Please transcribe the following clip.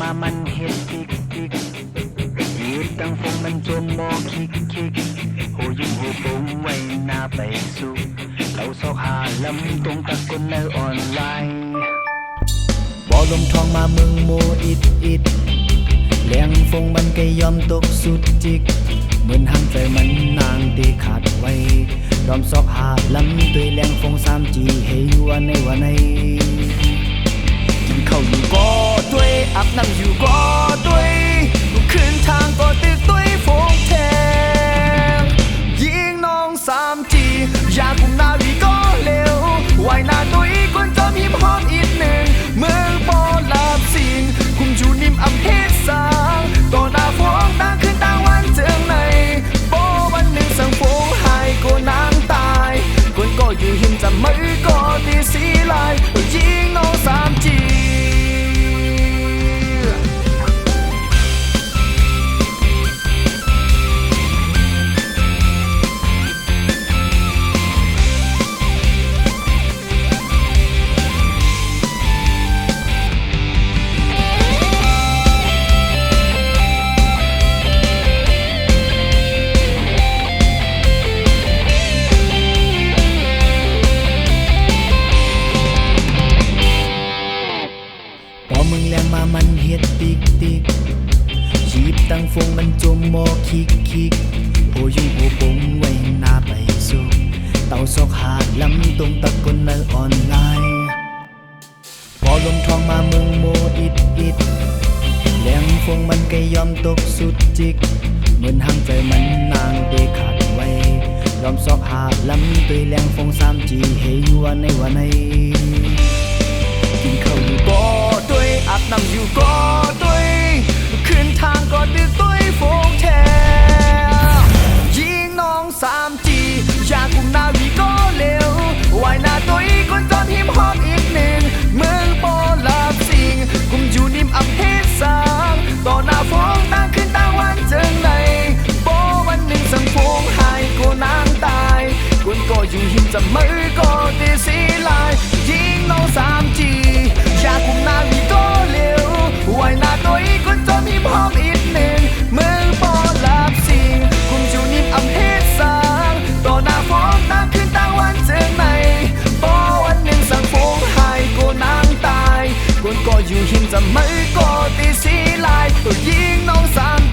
มามันเฮ็ดติกยืดตั้งฟงมันจมบ่คิกโหยุ่งโหปงไว้หน้าไปสู่เราซอกหาลำตรงตะกนในออนไลน์บ่ลมทองมามึงโมอิดแรงฟงมันก็ยอมตกสุดจิกเหมือนหังใจมันนางตีขาดไว้ดอมซอกหาลำด้วยแรงฟง3Gให้วันในกินข้าวอยู่ก็ด้วยอาบน้ำอยู่ก็ด้วยลุกขึ้นทางก็ตึกด้วยฟงแทงยิงน้อง 3G อยากกุมนาวีก็เร็วว่ายหน้าตัวอีกคนจอมหิมหอมอีกหนึ่งเมืองปอลาบสิงคุมจูนิ่มอำเภอสางต่อหน้าฟงต่างขึ้นต่างวันเจิงในโบวันหนึ่งสั่งฟงหายก็นางตายคนก็อยู่หิมจะมือก็ตีสีลายยิงน้อง 3Gมึงแรงมามันเฮ็ดติกชีบตั้งฟงมันจมมอคิกโหยุ่งโหปงไว้หน้าไปสู่เต่าซอกหาดลำตรงตะกนในออนไลน์พอลมทองมามึงโมอิดแรงฟงมันก็ยอมตกสุดจิกเหมือนหังใจมันนางเดขาดไว้ยอมซอกหาดลำด้วยแรงฟง3Gให้วันในกินข้าวอยู่ก็ด้วยอาบน้ำอยู่ก็ด้วยขึ้นทางก็ดึกด้วยฟงแทยิงน้อง 3G อยากกุมนาวีก็เร็วว่ายหน้าตัวอีกคนจอมหิมหอมอีกหนึ่งเมืองปอลาบสิงกุมอยู่นิ่มอำเภอสางต่อหน้าฟงต่างขึ้นต่างวันเจิงในโบวันหนึ่งสั่งฟงหายก็นางตายคนก็อยู่หิมจะมือก็ตีสีลายยิงน้อง 3Gอยากกุมนาวีก็เร็วว่ายหน้าตัวอีกคนจอมหิมหอมอีกหนึ่งเมืองปอลาบสิงกุมจูนิ่มอำเภอสางต่อหน้าฟงต่างขึ้นต่างวันเจิงในโบวันหนึ่งสั่งฟงหายก็นางตายคนก็อยู่หิมจะมือก็ตีสีลายยิงน้อง 3G